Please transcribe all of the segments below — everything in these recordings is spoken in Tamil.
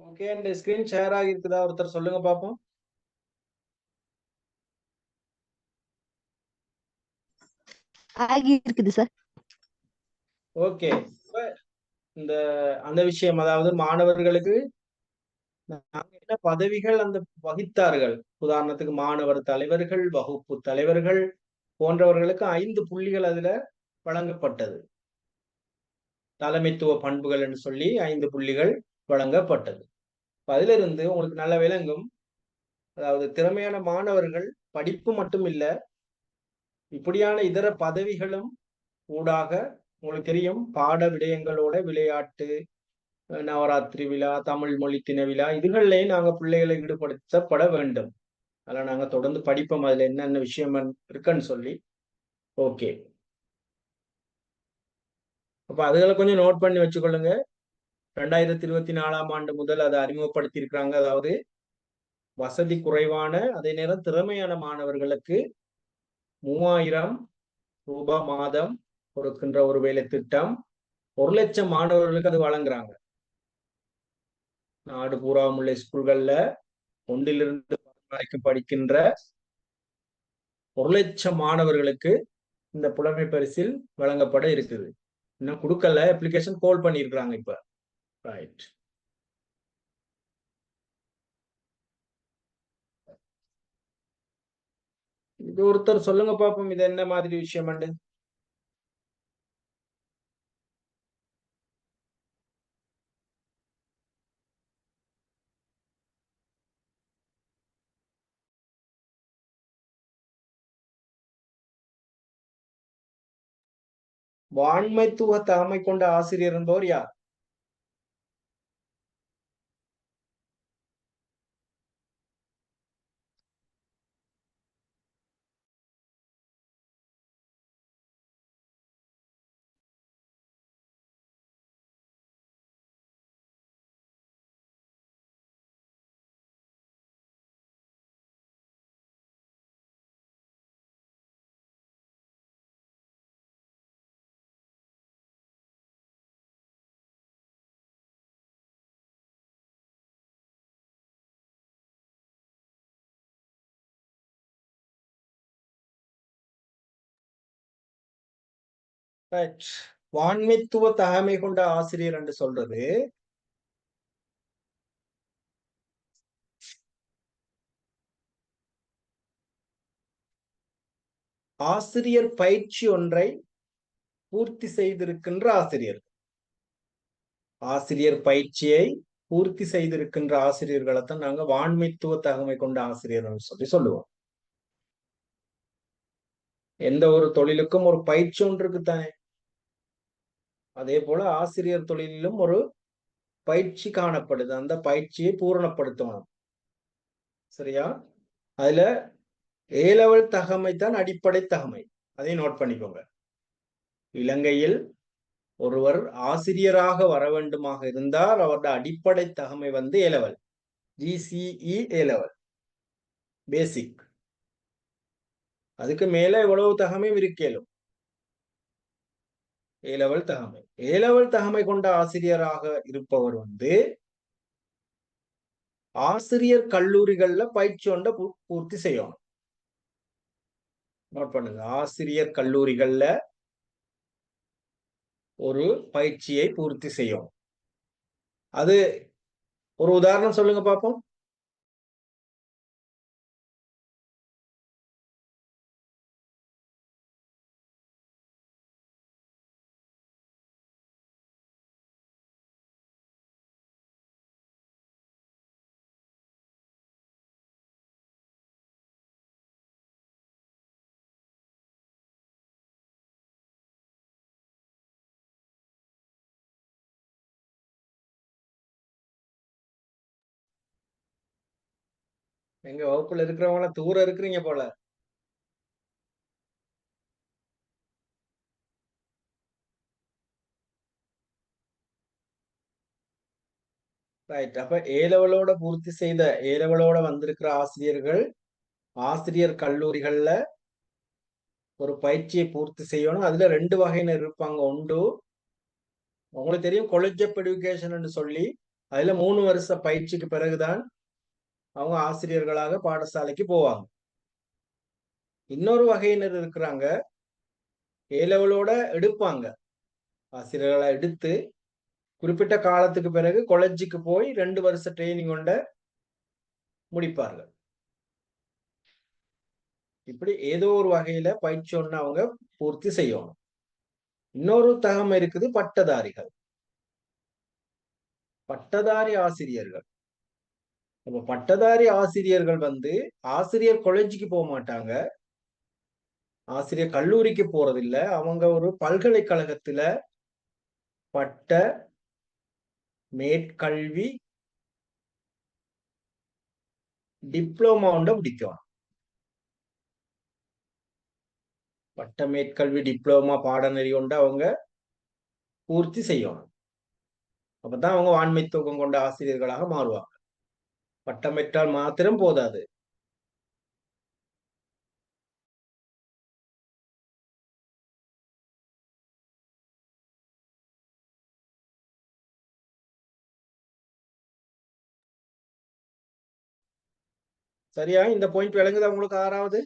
ஓகே. இந்த ஸ்கிரீன் ஷேர் ஆகியிருக்குதா? ஒருத்தர் சொல்லுங்க பாப்போம். ஆகி இருக்குது சார். ஓகே. இப்ப இந்த அந்த விஷயம், அதாவது மாணவர்களுக்கு நாங்க என்ன பதவிகள் அந்த வகித்தார்கள். உதாரணத்துக்கு மாணவர் தலைவர்கள், வகுப்பு தலைவர்கள் போன்றவர்களுக்கு 5 புள்ளிகள் அதுல வழங்கப்பட்டது. தலைமைத்துவ பண்புகள் என்று சொல்லி 5 புள்ளிகள் வழங்கப்பட்டது. அதிலிருந்து உங்களுக்கு நல்ல விளங்கும். அதாவது திறமையான மாணவர்கள் படிப்பு மட்டும் இல்ல, இப்படியான இதர பதவிகளும் ஊடாக உங்களுக்கு தெரியும், பாட விடயங்களோட விளையாட்டு, நவராத்திரி விழா, தமிழ் மொழி தின விழா இதுகள்லயும் நாங்க பிள்ளைகளை ஈடுபடுத்தப்பட வேண்டும். அதில் நாங்க தொடர்ந்து படிப்போம், அதுல என்னென்ன விஷயம் இருக்குன்னு சொல்லி. ஓகே, அப்ப அதுகளை கொஞ்சம் நோட் பண்ணி வச்சுக்கொள்ளுங்க. 2024ஆம் ஆண்டு முதல் அதை அறிமுகப்படுத்தி இருக்கிறாங்க. அதாவது வசதி குறைவான அதே நேரம் திறமையான மாணவர்களுக்கு 3000 ரூபாய் மாதம் கொடுக்கின்ற ஒரு வேலை திட்டம். 1,00,000 மாணவர்களுக்கு அது வழங்குறாங்க. நாடு பூராவும் உள்ள ஸ்கூல்கள்ல 1லிருந்து 10 வரைக்கும் படிக்கின்ற 1,00,000 மாணவர்களுக்கு இந்த புலமை பரிசில் வழங்கப்பட இருக்குது. இன்னும் கொடுக்கல, அப்ளிகேஷன் கால் பண்ணியிருக்கிறாங்க இப்ப. ரைட். இது ஒருத்தர் சொல்லுங்க பாப்போம், இது என்ன மாதிரி விஷயம்? வாண்மைத்துவ தலைமை கொண்ட ஆசிரியர் என்பவர் யார்? ரைட். வாண்மைத்துவ தகமை கொண்ட ஆசிரியர் என்று சொல்றது ஆசிரியர் பயிற்சி ஒன்றை பூர்த்தி செய்திருக்கின்ற ஆசிரியர். ஆசிரியர் பயிற்சியை பூர்த்தி செய்திருக்கின்ற ஆசிரியர்களைத்தான் நாங்க வாண்மைத்துவ தகமை கொண்ட ஆசிரியர் சொல்லி சொல்லுவோம். எந்த ஒரு தொழிலுக்கும் ஒரு பயிற்சி ஒன்று இருக்குத்தானே, அதே போல ஆசிரியர் தொழிலிலும் ஒரு பயிற்சி காணப்படுது. அந்த பயிற்சியை பூரணப்படுத்தணும். சரியா? அதுல ஏலெவல் தகமை தான் அடிப்படை தகமை. அதை நோட் பண்ணிக்கோங்க. இலங்கையில் ஒருவர் ஆசிரியராக வர வேண்டுமாக இருந்தால் அவருடைய அடிப்படை தகமை ஏலெவல், ஜிசிஇ ஏலெவல் பேசிக். அதுக்கு மேல எவ்வளவு தகமையும் இருக்கேலும் ஏலெவல் தகமை. ஏலெவல் தகமை கொண்ட ஆசிரியராக இருப்பவர் ஆசிரியர் கல்லூரிகள்ல பயிற்சி ஒன்றை பூர்த்தி செய்யணும். நோட் பண்ணுங்க, ஆசிரியர் கல்லூரிகள்ல ஒரு பயிற்சியை பூர்த்தி செய்யும். அது ஒரு உதாரணம் சொல்லுங்க பாப்போம். எங்க வகுப்புல இருக்கிறவங்க தூரம் இருக்கிறீங்க போல. ரைட். அப்ப ஏலெவலோட பூர்த்தி செய்த, ஏலெவலோட வந்திருக்கிற ஆசிரியர்கள் ஆசிரியர் கல்லூரிகள்ல ஒரு பயிற்சியை பூர்த்தி செய்யணும். அதுல 2 வகையினர் இருப்பாங்க. ஒன்று உங்களுக்கு தெரியும், காலேஜ் ஆஃப் எடுகேஷன் சொல்லி, அதுல 3 வருஷ பயிற்சிக்கு பிறகுதான் அவங்க ஆசிரியர்களாக பாடசாலைக்கு போவாங்க. இன்னொரு வகையினர் இருக்கிறாங்க, ஏலெவலோட எடுப்பாங்க, ஆசிரியர்களை எடுத்து குறிப்பிட்ட காலத்துக்கு பிறகு காலேஜுக்கு போய் 2 வருஷ ட்ரைனிங் கொண்ட முடிப்பார்கள். இப்படி ஏதோ ஒரு வகையில பயிற்சி ஒண்ணு அவங்க பூர்த்தி செய்யணும். இன்னொரு தகமை இருக்குது, பட்டதாரிகள், பட்டதாரி ஆசிரியர்கள். அப்ப பட்டதாரி ஆசிரியர்கள் ஆசிரியர் காலேஜுக்கு போக மாட்டாங்க, ஆசிரியர் கல்லூரிக்கு போறதில்ல. அவங்க ஒரு பல்கலைக்கழகத்துல பட்ட மேற்கல்வி டிப்ளோமா ஒன்றை முடிக்கணும். பட்ட மேற்கல்வி டிப்ளோமா பாடநெறி ஒன்றை அவங்க பூர்த்தி செய்யணும். அப்பதான் அவங்க ஆண்மைத்துவம் கொண்ட ஆசிரியர்களாக மாறுவாங்க. பட்டம் பெற்றால் மாத்திரம் போதாது. சரியா? இந்த பாயிண்ட் விளங்குதா உங்களுக்கு? ஆறாவது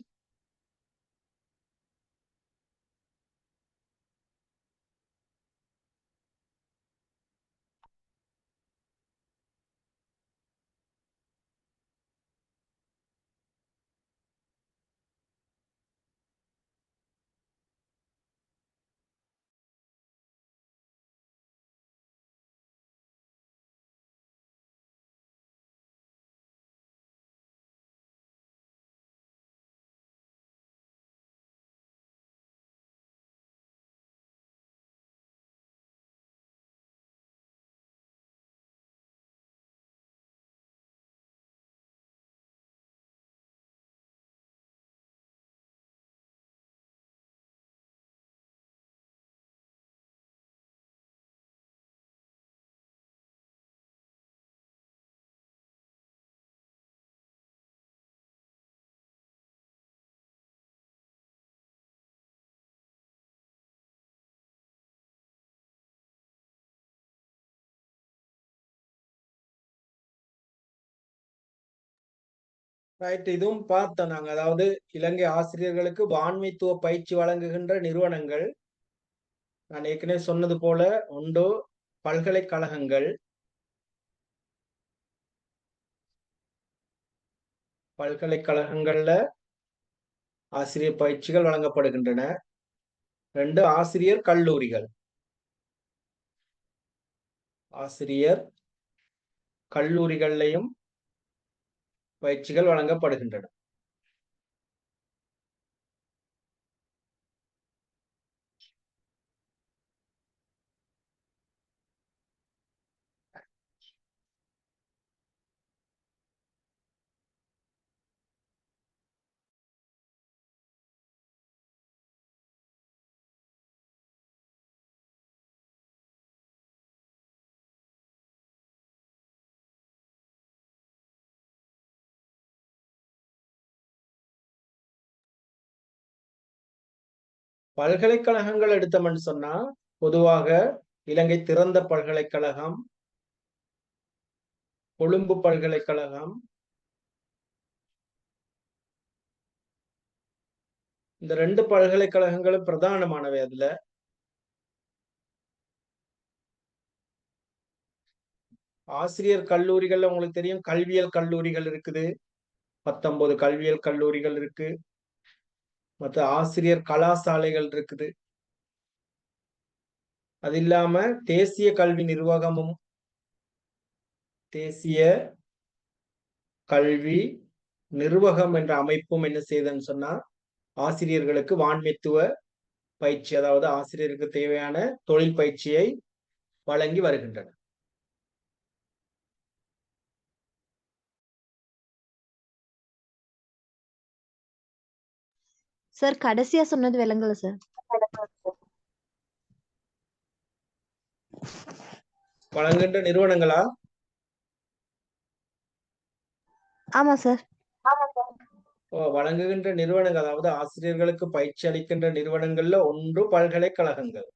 ரைட். இதுவும் பார்த்தோம் நாங்க. அதாவது இலங்கை ஆசிரியர்களுக்கு வான்மைத்துவ பயிற்சி வழங்குகின்ற நிறுவனங்கள் நான் ஏற்கனவே சொன்னது போல ஒன்று பல்கலைக்கழகங்கள், பல்கலைக்கழகங்கள்ல ஆசிரியர் பயிற்சிகள் வழங்கப்படுகின்றன. 2 ஆசிரியர் கல்லூரிகள், ஆசிரியர் கல்லூரிகள்லையும் பயிற்சிகள் வழங்கப்படுகின்றன. பல்கலைக்கழகங்கள் எடுத்தோம்னு சொன்னா பொதுவாக இலங்கை திறந்த பல்கலைக்கழகம், கொழும்பு பல்கலைக்கழகம், இந்த 2 பல்கலைக்கழகங்களும் பிரதானமானவை. அதுல ஆசிரியர் கல்லூரிகள்ல உங்களுக்கு தெரியும், கல்வியல் கல்லூரிகள் இருக்குது, 19 கல்வியல் கல்லூரிகள் இருக்கு. மற்ற ஆசிரியர் கலாசாலைகள் இருக்குது. அது இல்லாம தேசிய கல்வி நிர்வாகமும் தேசிய கல்வி நிர்வாகம் என்ற அமைப்பும் என்ன செய்யுதுன்னு சொன்னா ஆசிரியர்களுக்கு வான்மைத்துவ பயிற்சி, அதாவது ஆசிரியருக்கு தேவையான தொழில் பயிற்சியை வழங்கி வருகின்றன. சார் கடைசியா சொன்னது விளங்கல சார். வழங்குகின்ற நிறுவனங்களா? ஆமா சார். வழங்குகின்ற நிறுவனங்கள், அதாவது ஆசிரியர்களுக்கு பயிற்சி அளிக்கின்ற நிறுவனங்கள்ல ஒன்று பல்கலைக்கழகங்கள்.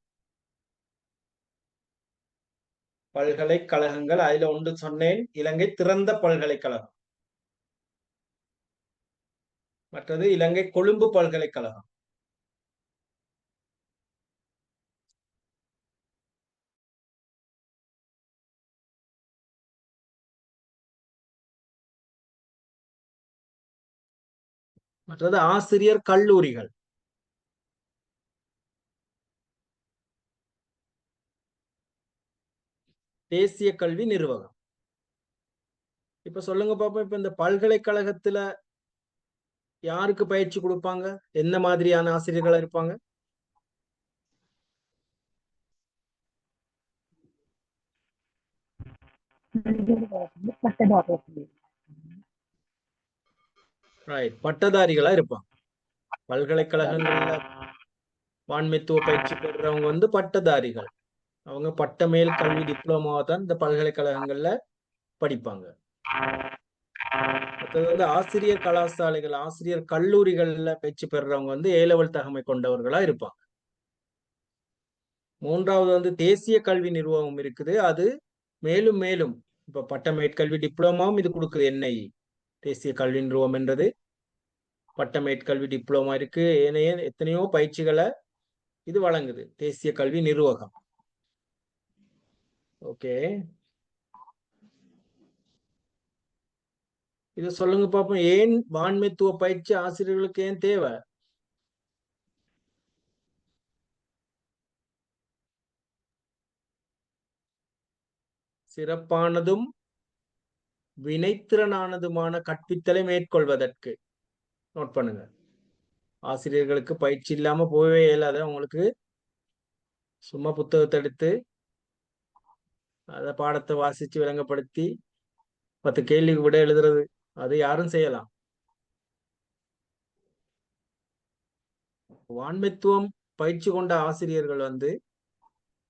பல்கலைக்கழகங்கள். அதுல ஒன்று சொன்னேன், இலங்கை திறந்த பல்கலைக்கழகம். மற்றது இலங்கை கொழும்பு பல்கலைக்கழகம். மற்றது ஆசிரியர் கல்லூரிகள். தேசிய கல்வி நிறுவனம். இப்ப சொல்லுங்க பாப்போம், இப்ப இந்த பல்கலைக்கழகத்துல யாருக்கு பயிற்சி கொடுப்பாங்க? என்ன மாதிரியான ஆசிரியர்களா இருப்பாங்க? ரைட், பட்டதாரிகளா இருப்பாங்க. பல்கலைக்கழகங்கள்ல வான்மைத்துவ பயிற்சி பெறுறவங்க வந்து பட்டதாரிகள். அவங்க பட்டமேல் கல்வி டிப்ளமாவை தான் இந்த பல்கலைக்கழகங்கள்ல படிப்பாங்க. அடுத்தது வந்து ஆசிரியர் கலாசாலைகள், ஆசிரியர் கல்லூரிகள்ல பயிற்சி பெறுறவங்க வந்து ஏ-லெவல் தகமை கொண்டவர்களா இருப்பாங்க. மூன்றாவது வந்து தேசிய கல்வி நிறுவனம் இருக்குது. அது மேலும் மேலும் இப்ப பட்டமேற்கல்வி டிப்ளமாவும் இது கொடுக்குது. என்ஐ தேசிய கல்வி நிறுவனம் என்றது பட்டமேற்கல்வி டிப்ளமா இருக்கு. ஏனைய எத்தனையோ பயிற்சிகளை இது வழங்குது தேசிய கல்வி நிர்வாகம். ஓகே, இது சொல்லுங்க பாப்போம், ஏன் வான்மைத்துவ பயிற்சி ஆசிரியர்களுக்கு ஏன் தேவை? சிறப்பானதும் வினைத்திறனானதுமான கற்பித்தலை மேற்கொள்வதற்கு. நோட் பண்ணுங்க, ஆசிரியர்களுக்கு பயிற்சி இல்லாம போகவே இயலாத. உங்களுக்கு சும்மா புத்தகத்தை எடுத்து அதை பாடத்தை வாசிச்சு விளங்கப்படுத்தி 10 கேள்விக்கு விட எழுதுறது, அது யாரும் செய்யலாம். வான்மைத்துவம் பயிற்சி கொண்ட ஆசிரியர்கள் வந்து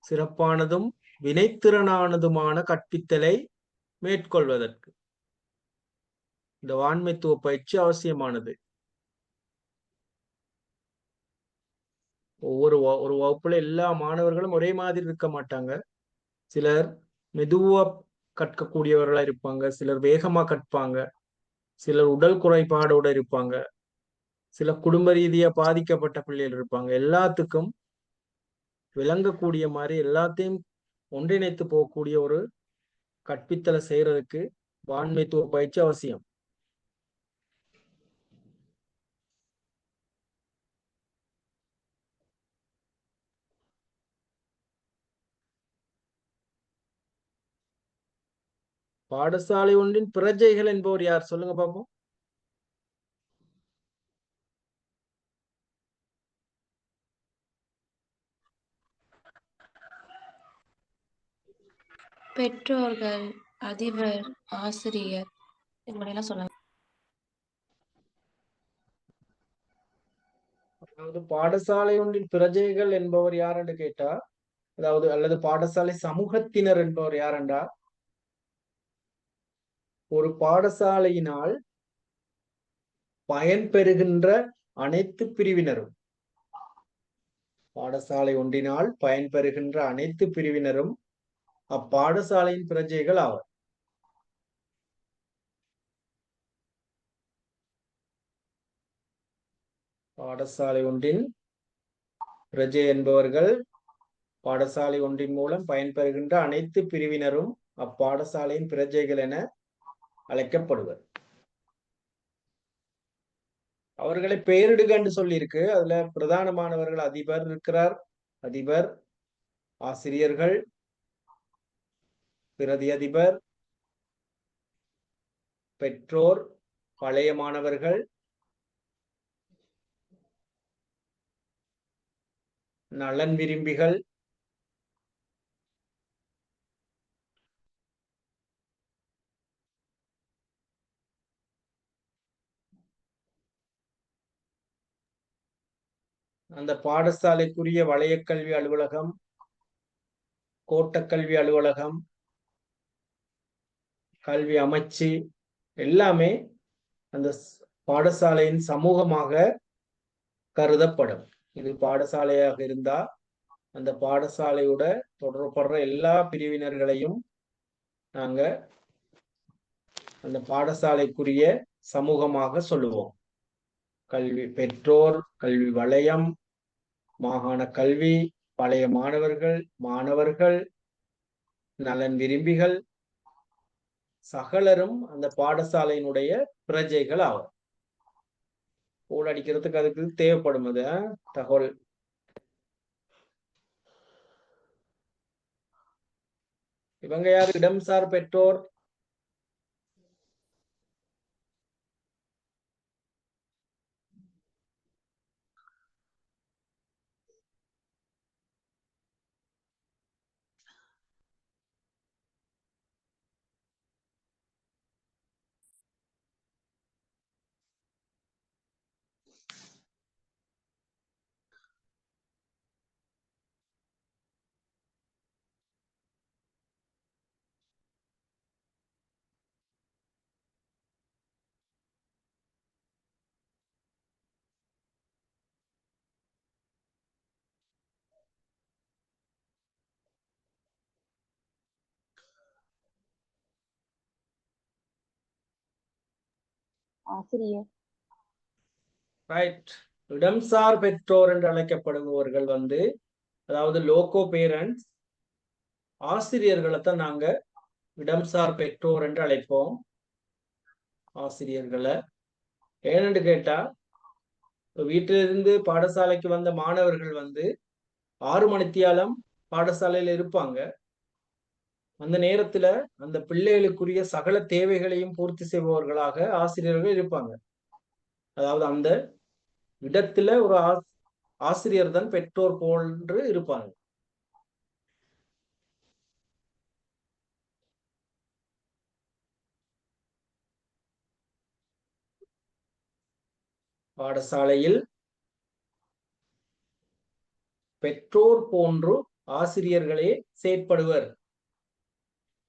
சிறப்பானதும் வினைத்திறனானதுமான கற்பித்தலை மேற்கொள்வதற்கு இந்த வான்மைத்துவ பயிற்சி அவசியமானது. ஒரு வகுப்புல எல்லா மாணவர்களும் ஒரே மாதிரி இருக்க மாட்டாங்க. சிலர் மெதுவா கற்கக்கூடியவர்களா இருப்பாங்க, சிலர் வேகமா கற்பாங்க, சிலர் உடல் குறைபாடோட இருப்பாங்க, சில குடும்ப ரீதியா பாதிக்கப்பட்ட பிள்ளைகள் இருப்பாங்க. எல்லாத்துக்கும் விளங்கக்கூடிய மாதிரி எல்லாத்தையும் ஒன்றிணைத்து போகக்கூடிய ஒரு கற்பித்தலை செய்யறதுக்கு வான்மைத்துவ பயிற்சி அவசியம். பாடசாலை ஒன்றின் பிரஜைகள் என்பவர் யார்? சொல்லுங்க பாப்போம். பெற்றோர்கள், அதிபர், ஆசிரியர், இது மாதிரிலாம் சொல்லலாம். அதாவது பாடசாலை ஒன்றின் பிரஜைகள் என்பவர் யார் என்று கேட்டா, அதாவது அல்லது பாடசாலை சமூகத்தினர் என்பவர் யாரென்றா, ஒரு பாடசாலையினால் பயன்பெறுகின்ற அனைத்து பிரிவினரும், பாடசாலை ஒன்றினால் பயன்பெறுகின்ற அனைத்து பிரிவினரும் அப்பாடசாலையின் பிரஜைகள் ஆவர். பாடசாலை ஒன்றின் பிரஜை என்பவர்கள் பாடசாலை ஒன்றின் மூலம் பயன்பெறுகின்ற அனைத்து பிரிவினரும் அப்பாடசாலையின் பிரஜைகள் என அழைக்கப்படுவர். அவர்களை பெயரிடுக என்று சொல்லி இருக்கு. அதுல பிரதானமானவர்கள் அதிபர் இருக்கிறார், அதிபர், ஆசிரியர்கள், பிரதி அதிபர், பெற்றோர், பழைய மாணவர்கள், நலன் விரும்பிகள், அந்த பாடசாலைக்குரிய வலயக்கல்வி அலுவலகம், கோட்டக்கல்வி அலுவலகம், கல்வி அமைச்சு எல்லாமே அந்த பாடசாலையின் சமூகமாக கருதப்படும். இது பாடசாலையாக இருந்தா அந்த பாடசாலையோட தொடர்படுற எல்லா பிரிவினர்களையும் நாங்க அந்த பாடசாலைக்குரிய சமூகமாக சொல்லுவோம். கல்வி பெற்றோர், கல்வி வலயம், மாகாண கல்வி, பழைய மாணவர்கள், மாணவர்கள், நலன் விரும்பிகள், சகலரும் அந்த பாடசாலையினுடைய பிரஜைகள் ஆவர். போல் அடிக்கிறதுக்கு அதுக்கு தேவைப்படும் அது தகவல். இவங்க யார்? இடம்சார் பெற்றோர். ஆசிரியர். ரைட். இடம்சார் பெற்றோர் என்று அழைக்கப்படுபவர்கள் அதாவது லோகோ பேரண்ட்ஸ், ஆசிரியர்களைத்தான் நாங்க இடம்சார் பெற்றோர் என்று அழைப்போம். ஆசிரியர்களை ஏனென்று கேட்டா, வீட்டிலிருந்து பாடசாலைக்கு வந்த மாணவர்கள் 6 மணித்தியாலம் பாடசாலையில இருப்பாங்க. அந்த நேரத்துல அந்த பிள்ளைகளுக்குரிய சகல தேவைகளையும் பூர்த்தி செய்பவர்களாக ஆசிரியர்கள் இருப்பாங்க. அதாவது அந்த இடத்துல ஒரு ஆசிரியர் தான் பெற்றோர் போன்று இருப்பாங்க. பாடசாலையில் பெற்றோர் போன்று ஆசிரியர்களே செயற்படுவர்.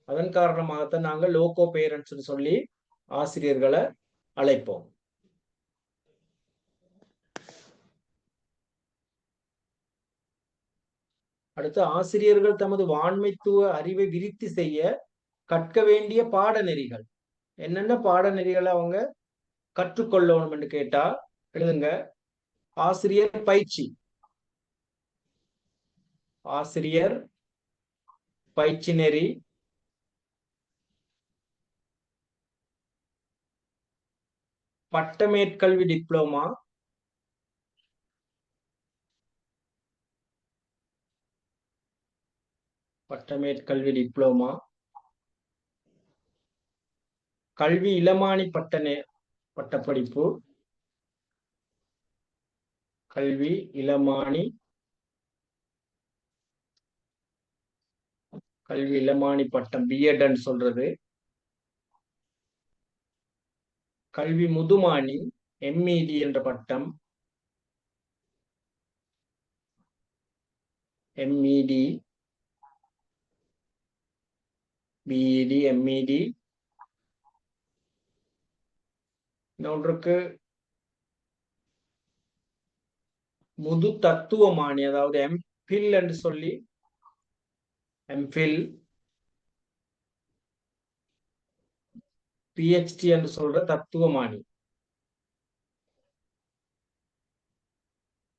அதன் காரணமாகத்தான் நாங்கள் லோகோ பேரண்ட்ஸ் சொல்லி ஆசிரியர்களை அழைப்போம். அடுத்து, ஆசிரியர்கள் தமது வாண்மைத்துவ அறிவை விருத்தி செய்ய கற்க வேண்டிய பாடநெறிகள். என்னென்ன பாடநெறிகளை அவங்க கற்றுக்கொள்ளணும் என்று கேட்டா எழுதுங்க. ஆசிரியர் பயிற்சி, ஆசிரியர் பயிற்சி நெறி, பட்டமேற்கல்வி டிப்ளோமா, பட்டமேற்கல்வி டிப்ளோமா, கல்வி இளமானி பட்டப்படிப்பு, கல்வி இளமானி பட்டம் பிஎட் சொல்றது, கல்வி முதுமானி எம்இடி என்ற பட்டம், எம்இடி, பிஇடி, எம்இடி. இன்னொன்றுக்கு முது தத்துவமானி, அதாவது எம்பில் என்று சொல்லி, எம்பில், பிஹெச்டி என்று சொல்ற தத்துவமானி.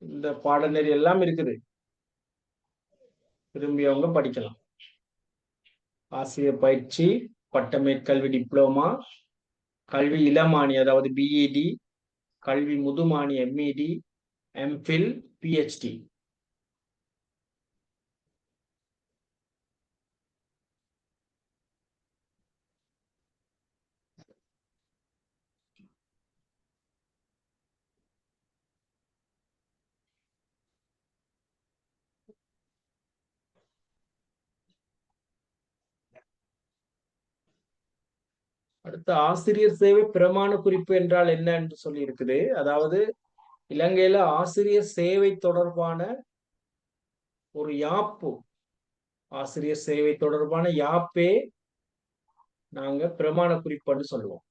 இந்த பாடநெறி எல்லாம் இருக்குது, விரும்பியவங்க படிக்கலாம். ஆசிரியர் பயிற்சி, பட்டமேற்கல்வி டிப்ளோமா, கல்வி இளமானி அதாவது பிஇடி, கல்வி முதுமானி எம்இடி, எம்பில், பிஹெச்டி. அடுத்த, ஆசிரியர் சேவை பிரமாண குறிப்பு என்றால் என்ன என்று சொல்லி இருக்குது. அதாவது இலங்கையில ஆசிரியர் சேவை தொடர்பான ஒரு யாப்பு, ஆசிரியர் சேவை தொடர்பான யாப்பே நாங்க பிரமாண குறிப்புன்னு சொல்லுவோம்.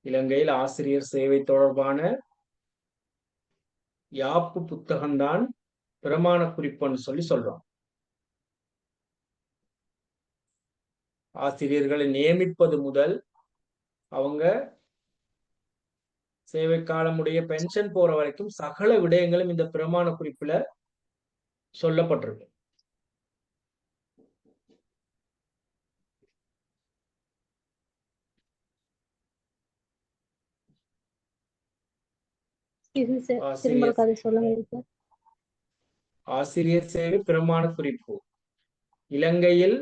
இலங்கையில் ஆசிரியர் சேவை தொடர்பான யாப்பு புத்தகம்தான் பிரமாண குறிப்புன்னு சொல்லி சொல்றோம். ஆசிரியர்களை நியமிப்பது முதல் அவங்க சேவை காலமுடைய பென்ஷன் போற வரைக்கும் சகல விடயங்களும் இந்த பிரமாண குறிப்புல சொல்லப்பட்டிருக்கு. ஆசிரியர் சேவை பிரமாண குறிப்பு. இலங்கையில்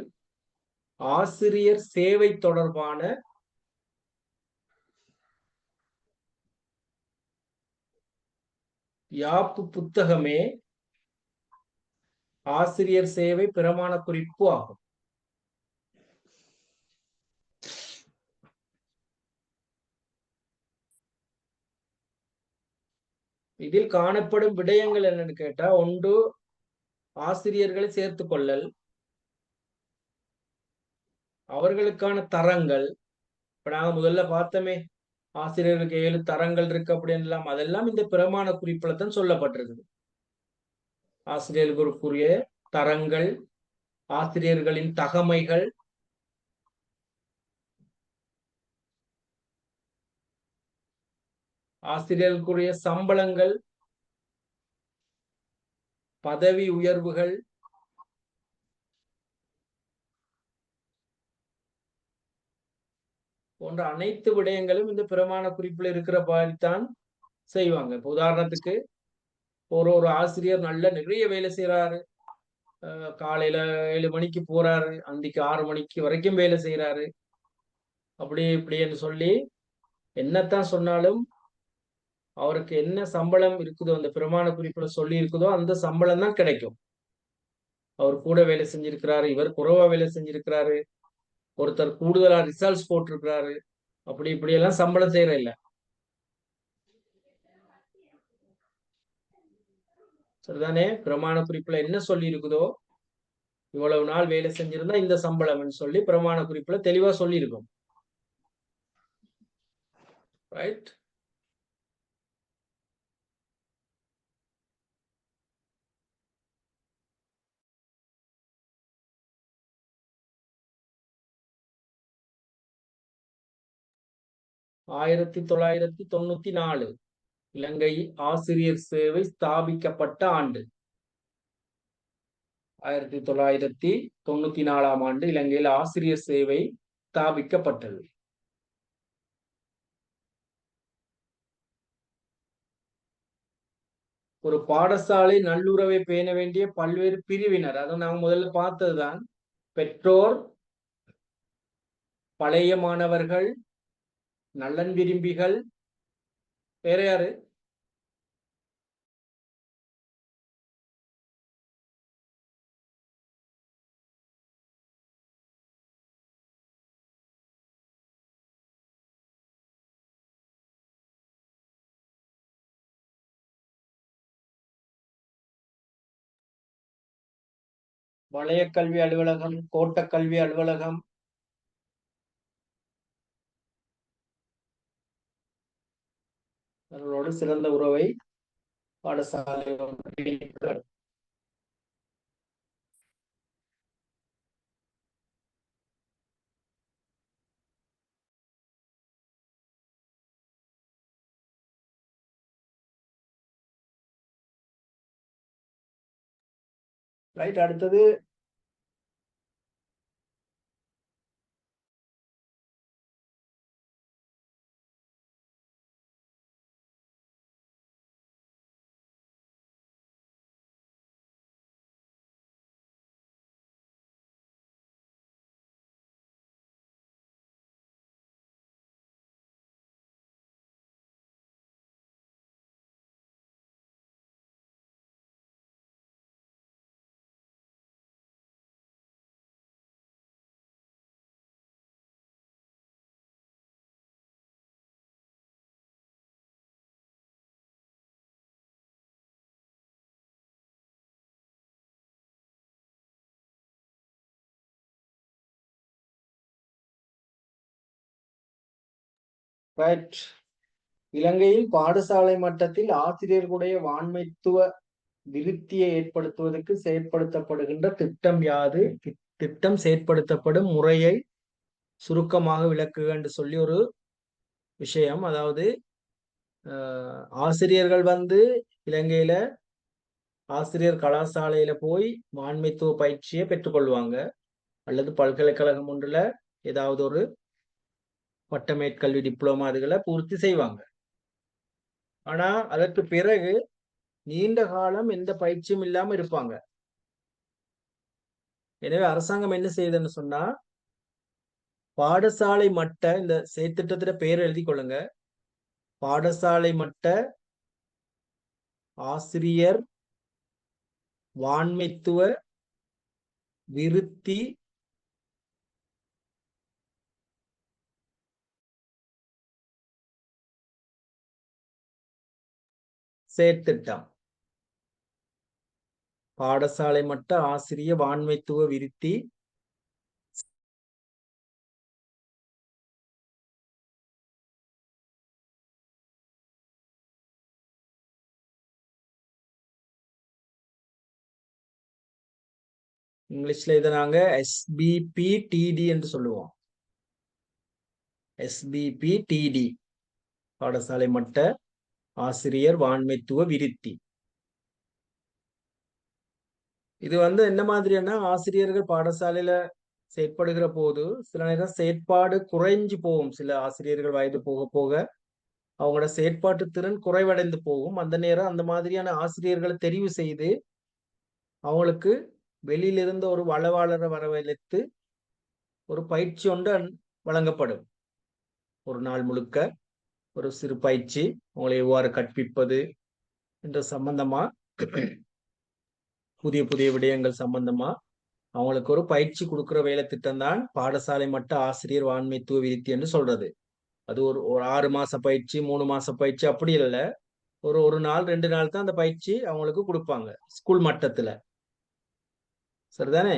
ஆசிரியர் சேவை தொடர்பான யாப்பு புத்தகமே ஆசிரியர் சேவை பிரமாண குறிப்பு ஆகும். இதில் காணப்படும் விடயங்கள் என்னன்னு கேட்டா, ஒன்று ஆசிரியர்களை சேர்த்துக் கொள்ளல், அவர்களுக்கான தரங்கள். இப்ப நாங்க முதல்ல பார்த்தோமே, ஆசிரியர்களுக்கு 7 தரங்கள் இருக்கு அப்படின்னு அதெல்லாம் இந்த பிரமாண குறிப்புல தான் சொல்லப்பட்டிருக்குது. ஆசிரியர்களுக்குரிய தரங்கள், ஆசிரியர்களின் தகமைகள், ஆசிரியர்களுக்குரிய சம்பளங்கள், பதவி உயர்வுகள், போன்ற அனைத்து விடயங்களும் இந்த பிரமாண குறிப்பில் இருக்கிற மாதிரித்தான் செய்வாங்க. இப்ப உதாரணத்துக்கு ஒரு ஆசிரியர் நல்ல நிறைய வேலை செய்யறாரு, காலையில 7 மணிக்கு போறாரு, அந்திக்கு 6 மணிக்கு வரைக்கும் வேலை செய்யறாரு, அப்படி இப்படின்னு சொல்லி என்னத்தான் சொன்னாலும் அவருக்கு என்ன சம்பளம் இருக்குதோ அந்த பிரமாண குறிப்புல சொல்லி இருக்குதோ அந்த சம்பளம் தான் கிடைக்கும். அவர் கூட வேலை செஞ்சிருக்கிறாரு, இவர் குறைவா வேலை செஞ்சிருக்கிறாரு, ஒருத்தர் கூடுதலா ரிசல்ட்ஸ் போட்டிருக்கிறாரு, அப்படி இப்படி எல்லாம் சம்பளம் செய்யற இல்ல. சரிதானே? பிரமாண குறிப்புல என்ன சொல்லி இருக்குதோ, இவ்வளவு நாள் வேலை செஞ்சிருந்தா இந்த சம்பளம்னு சொல்லி பிரமாண குறிப்புல தெளிவா சொல்லி இருக்கும். ரைட்? ஆயிரத்தி 994 இலங்கை ஆசிரியர் சேவை ஸ்தாபிக்கப்பட்ட ஆண்டு. 1994ஆம் ஆண்டு இலங்கையில் ஆசிரியர் சேவை ஸ்தாபிக்கப்பட்டது. ஒரு பாடசாலை நல்லுறவை பேண வேண்டிய பல்வேறு பிரிவினர், அதை நாங்க முதல்ல பார்த்ததுதான். பெற்றோர், பழைய மாணவர்கள், நலன் விரும்பிகள், வேற யாரு? வலய கல்வி அலுவலகம், கோட்ட கல்வி அலுவலகம், அவர்களோடு சிறந்த உறவை பாடசாலை ரைட். அடுத்தது ரைட். இலங்கையில் பாடசாலை மட்டத்தில் ஆசிரியர்களுடைய வாண்மைத்துவ விருத்தியை ஏற்படுத்துவதற்கு செயற்படுத்தப்படுகின்ற திட்டம் யாது? திட்டம் செயற்படுத்தப்படும் முறையை சுருக்கமாக விளக்குக என்று சொல்லி ஒரு விஷயம். அதாவது ஆசிரியர்கள் வந்து இலங்கையில ஆசிரியர் கலாசாலையில போய் வாண்மைத்துவ பயிற்சியை பெற்றுக்கொள்வாங்க, அல்லது பல்கலைக்கழகம் ஒன்றுல ஏதாவது ஒரு பட்டமேற்கல்வி டிப்ளமா அதுகளை பூர்த்தி செய்வாங்க. ஆனா அதற்கு பிறகு நீண்ட காலம் எந்த பயிற்சியும் இல்லாம இருப்பாங்க. எனவே அரசாங்கம் என்ன செய்யுதுன்னு சொன்னா, பாடசாலை மட்ட இந்த செயற்திட்டத்தில பேர் எழுதி கொள்ளுங்க, பாடசாலை மட்ட ஆசிரியர் வாண்மைத்துவ விருத்தி செயற்திட்டம். பாடசாலை மட்ட ஆசிரிய வாண்மைத்துவ விருத்தி இங்கிலீஷ்ல இதை நாங்க SBPTD என்று சொல்லுவோம். SBPTD, பாடசாலை மட்ட ஆசிரியர் வாண்மைத்துவ விருத்தி. இது வந்து என்ன மாதிரியான ஆசிரியர்கள் பாடசாலையில செயற்படுகிற போது சில நேரம் செயற்பாடு குறைஞ்சு போகும். சில ஆசிரியர்கள் வயது போக போக அவங்களோட செயற்பாட்டு திறன் குறைவடைந்து போகும். அந்த நேரம் அந்த மாதிரியான ஆசிரியர்களை தெரிவு செய்து அவங்களுக்கு வெளியிலிருந்து ஒரு வளவாளரை வரவழைத்து ஒரு பயிற்சி ஒன்று வழங்கப்படும். ஒரு நாள் முழுக்க ஒரு சிறு பயிற்சி, அவங்களை எவ்வாறு கற்பிப்பது என்ற சம்பந்தமா, புதிய புதிய விடயங்கள் சம்பந்தமா அவங்களுக்கு ஒரு பயிற்சி கொடுக்கிற வேலை திட்டம் தான் பாடசாலை மட்ட ஆசிரியர் வாண்மைத்துவ விருத்தி என்று சொல்றது. அது ஒரு 6 மாச பயிற்சி, 3 மாச பயிற்சி அப்படி இல்லை. ஒரு நாள் 2 நாள் தான் அந்த பயிற்சி அவங்களுக்கு கொடுப்பாங்க ஸ்கூல் மட்டத்துல. சரிதானே?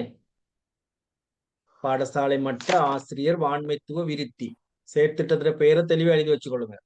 பாடசாலை மட்ட ஆசிரியர் வாண்மைத்துவ விருத்தி செயற்திட்டத்துல பெயரை தெளிவா எழுதி வச்சுக்கொள்ளுங்க.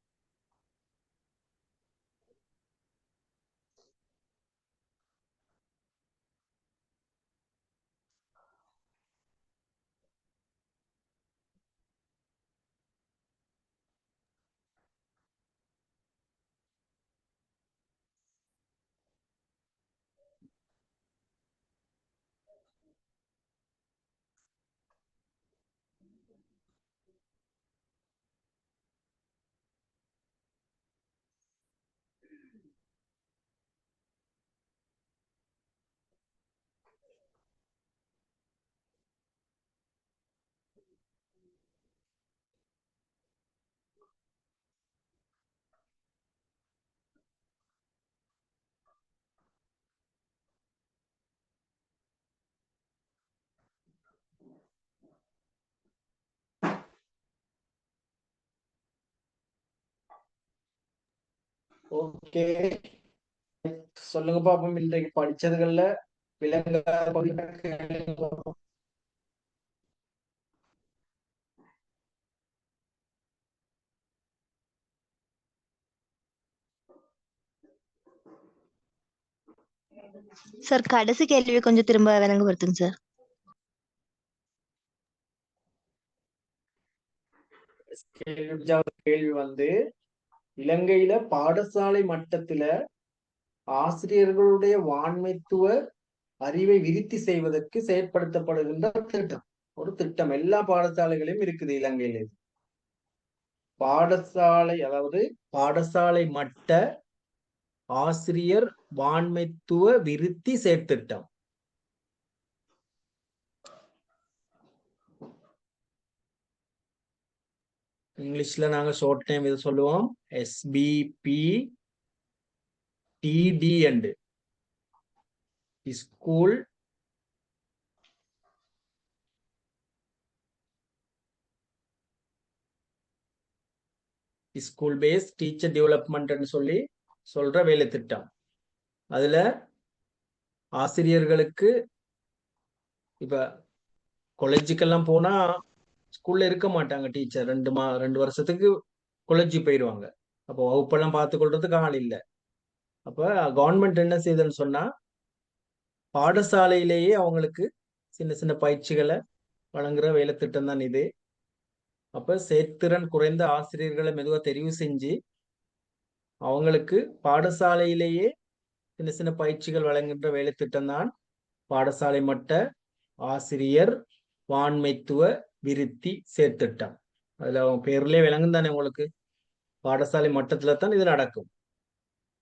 ஓகே, சொல்லுங்க பாப்போம். இன்றைக்கு படிச்சதுகள்ல விலங்காத பகுதிகளை கேளுங்க பாப்போம். சார் கடைசி கேள்வி கொஞ்சம் திரும்ப விளங்கப்படுத்துங்க சார். கேள்வி வந்து, இலங்கையில பாடசாலை மட்டத்துல ஆசிரியர்களுடைய வாண்மைத்துவ அறிவை விருத்தி செய்வதற்கு செயற்படுத்தப்படுகின்ற திட்டம். ஒரு திட்டம் எல்லா பாடசாலைகளையும் இருக்குது இலங்கையில. பாடசாலை, அதாவது பாடசாலை மட்ட ஆசிரியர் வாண்மைத்துவ விருத்தி செயற்திட்டம். இங்கிலீஷ்ல நாங்க ஷார்ட் டைம் இது சொல்லுவோம் SBPTD and school school base teacher development சொல்லி சொல்ற வேலை திட்டம். அதுல ஆசிரியர்களுக்கு இப்ப காலேஜுக்கெல்லாம் போனா ஸ்கூல்ல இருக்க மாட்டாங்க டீச்சர். 2 வருஷத்துக்கு காலேஜ் போயிடுவாங்க. அப்போ வகுப்பெல்லாம் பார்த்து கொள்றதுக்கு ஆள் இல்லை. அப்ப கவர்மெண்ட் என்ன செய்யுதுன்னு சொன்னா, பாடசாலையிலேயே அவங்களுக்கு சின்ன சின்ன பயிற்சிகளை வழங்குற வேலை திட்டம் தான் இது. அப்ப செயற்திறன் குறைந்த ஆசிரியர்களை மெதுவா தெரிவு செஞ்சு அவங்களுக்கு பாடசாலையிலேயே சின்ன சின்ன பயிற்சிகள் வழங்குகின்ற வேலை திட்டம் தான் பாடசாலை மட்ட ஆசிரியர் வான்மைத்துவ விருத்தி செயற்திட்டம். அதுல அவங்க பேர்லயே விளங்கும் தானே உங்களுக்கு, பாடசாலை மட்டத்துல தான் இது நடக்கும்.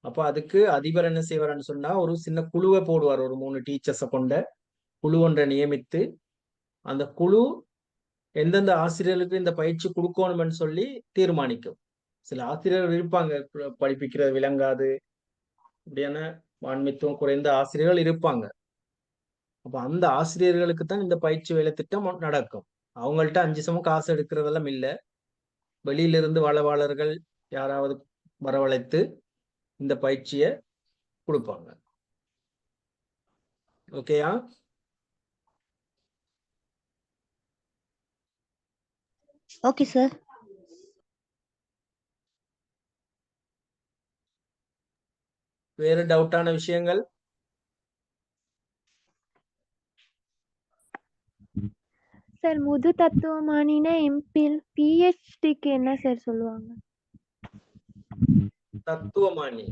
அப்ப அதுக்கு அதிபர் என்ன செய்வார்னு சொன்னா, ஒரு சின்ன குழுவை போடுவார். ஒரு 3 டீச்சர்ஸை கொண்ட குழு ஒன்றை நியமித்து அந்த குழு எந்தெந்த ஆசிரியர்களுக்கு இந்த பயிற்சி கொடுக்கணும்னு சொல்லி தீர்மானிக்கும். சில ஆசிரியர்கள் இருப்பாங்க, படிப்பிக்கிறது விளங்காது, இப்படியான வான்மைத்துவம் குறைந்த ஆசிரியர்கள் இருப்பாங்க. அப்ப அந்த ஆசிரியர்களுக்கு தான் இந்த பயிற்சி வேலை திட்டம் நடக்கும். அவங்கள்ட்ட 5 சமம் காசு எடுக்கிறதெல்லாம் இல்ல. வெளியிலிருந்து வளவாளர்கள் யாராவது வரவழைத்து இந்த பயிற்சியை கொடுப்பாங்க. ஓகேயா? Okay sir. வேற டவுட்டான விஷயங்கள்? சார் முது தத்துவமானினா எம்பில் பிஹெச்டிக்கு என்ன சார் சொல்லுவாங்க? தத்துவமானி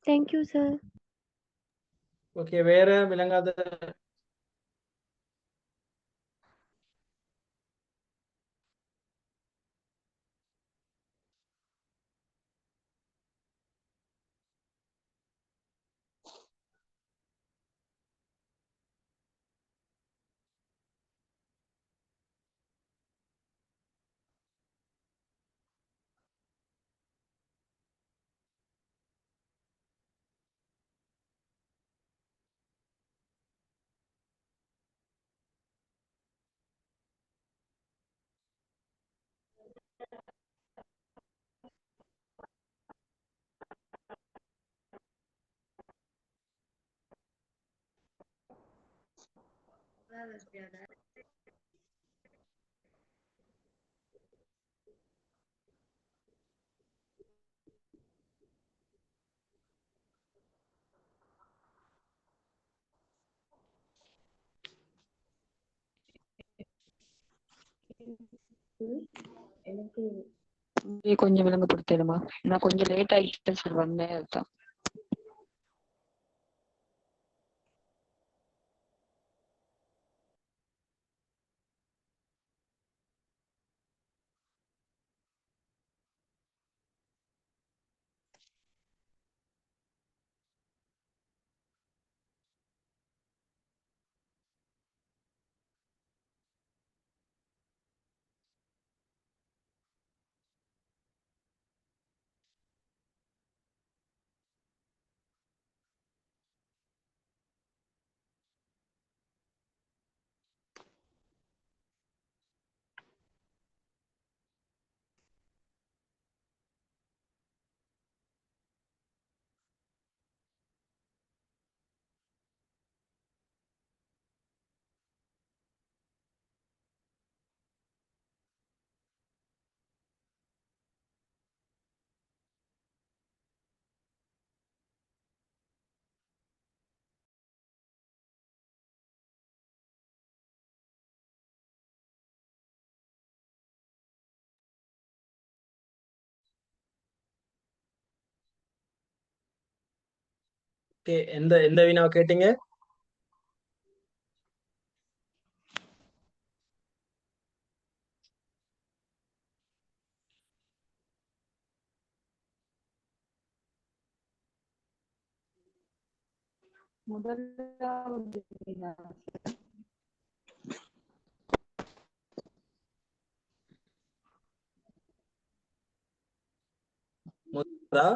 தேங்க்யூ சார். ஓகே. வேற விளங்காத எனக்கு கொஞ்சம் விளங்கப்படுத்திடுமா? நான் கொஞ்சம் லேட் ஆயிட்டு சார் வந்தேன், அதுதான். ஓகே. எந்த எந்த வினாவை கேட்டீங்க? முதலாவது வினா. முதலா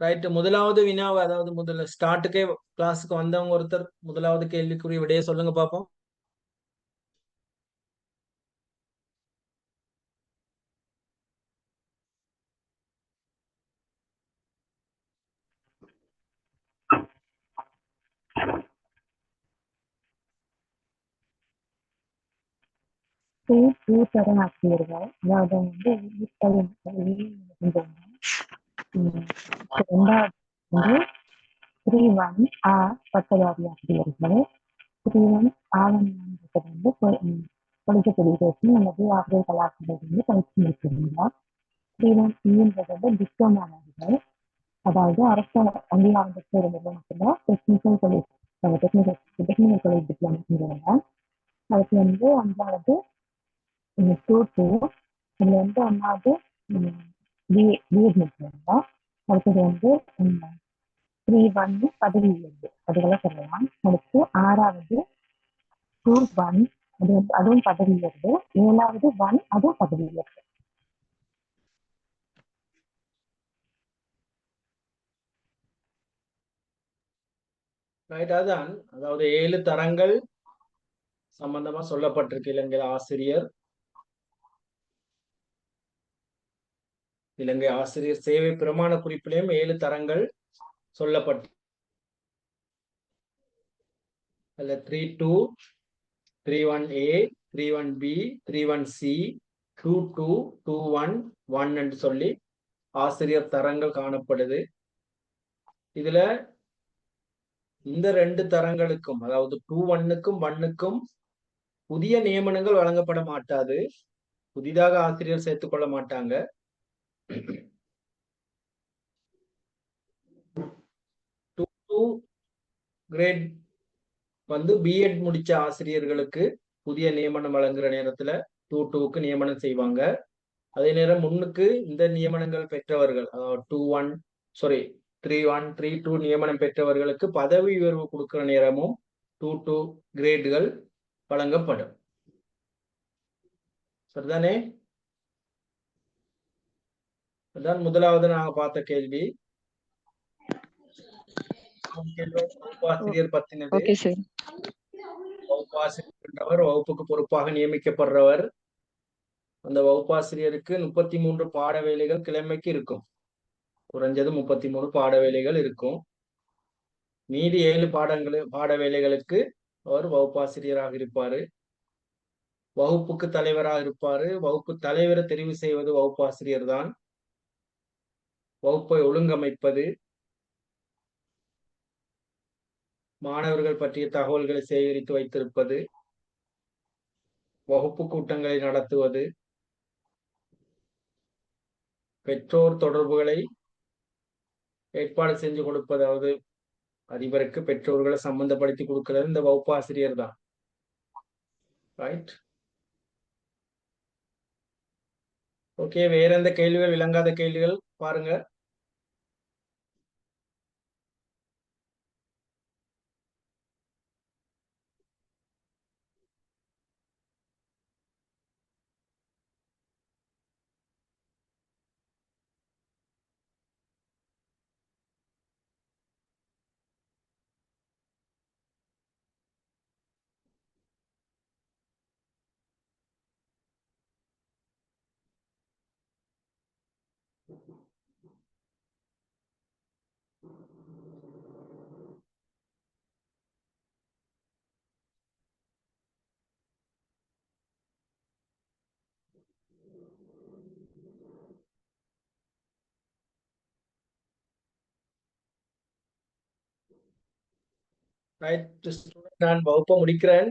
ரைட், முதலாவது வினாவை அதாவது முதல்ல ஸ்டார்ட்டுக்கே கிளாஸுக்கு வந்தவங்க ஒருத்தர் முதலாவது கேள்விக்குரிய விடையை சொல்லுங்க பாப்போம். தர ஆசிரியர்கள் அதாவது வந்து ரெண்டாவது வந்து 3-1 பட்டதாரி ஆசிரியர்கள் 3-1 ஆவணங்கிறது வந்து பொலிட்டிக்கல் எஜுகேஷன் அல்லது ஆசிரியர் கலாச்சாரம் வந்து பயிற்சி முடிச்சிருந்தார். 3-1 ஈன்றது வந்து டிப்ளமானவர்கள் அதாவது அரசு அங்கீகாரம் பெற்ற ஒரு நிறுவனத்தில் டெக்னிக்கல் காலேஜ் டிப்ளமா செஞ்சவங்க. அதுக்கு வந்து அஞ்சாவது 2-2 இதுல வந்து ஒன்னாவது பிஎட் முடிச்சிருந்தா. அடுத்தது வந்து 3-1 பதவி உயர்வு அதுகளை சொல்லலாம். அடுத்து ஆறாவது 2-1 அதுவும் பதவி உயர்வு. 7வது 1 அதுவும் பதவி உயர்வு. ரைட், அதுதான் அதாவது 7 தரங்கள் சம்பந்தமா சொல்லப்பட்டிருக்கு. இலங்கை ஆசிரியர் சேவை பிரமாண குறிப்பிலையும் 7 தரங்கள் சொல்லப்பட்டு அதுல 3-2, 3-1A, 3-1B, 3-1C, 2-2, 2-1, 1 என்று சொல்லி ஆசிரியர் தரங்கள் காணப்படுது. இதுல இந்த 2 தரங்களுக்கும் அதாவது 2-1க்கும் 1க்கும் புதிய நியமனங்கள் வழங்கப்பட மாட்டாது. புதிதாக ஆசிரியர் சேர்த்துக் கொள்ள மாட்டாங்க. 2-2 கிரேட் வந்து பிஎட் முடிச்ச ஆசிரியர்களுக்கு புதிய நியமனம் வழங்குற நேரத்துல 2-2க்கு நியமனம் செய்வாங்க. அதே நேரம் முன்னுக்கு இந்த நியமனங்கள் பெற்றவர்கள் 3-1, 3-2 நியமனம் பெற்றவர்களுக்கு பதவி உயர்வு கொடுக்கிற நேரமும் 2-2 கிரேடுகள் வழங்கப்படும். சரிதானே? அதான் முதலாவது நாங்க பார்த்த கேள்வி. வகுப்பாசிரியர் பத்தினது. Okay sir. வகுப்பாசிரியர் என்றவர் வகுப்புக்கு பொறுப்பாக நியமிக்கப்படுறவர். அந்த வகுப்பாசிரியருக்கு 33 பாட வேலைகள் கிழமைக்கு இருக்கும். குறைஞ்சது 33 பாட வேலைகள் இருக்கும். மீதி 7 பாட வேலைகளுக்கு அவர் வகுப்பாசிரியராக இருப்பாரு. வகுப்புக்கு தலைவராக இருப்பாரு. வகுப்பு தலைவரை தெரிவு செய்வது வகுப்பாசிரியர் தான். வகுப்பை ஒழுங்கமைப்பது, மாணவர்கள் பற்றிய தகவல்களை சேகரித்து வைத்திருப்பது, வகுப்பு கூட்டங்களை நடத்துவது, பெற்றோர் தொடர்புகளை ஏற்பாடு செஞ்சு கொடுப்பதாவது அதிபருக்கு பெற்றோர்களை சம்பந்தப்படுத்தி கொடுக்கிறது இந்த வகுப்பாசிரியர் தான். Right, okay. வேற எந்த கேள்விகள், விளங்காத கேள்விகள் பாருங்க. ரைட், நான் வகுப்பை முடிக்கிறேன்.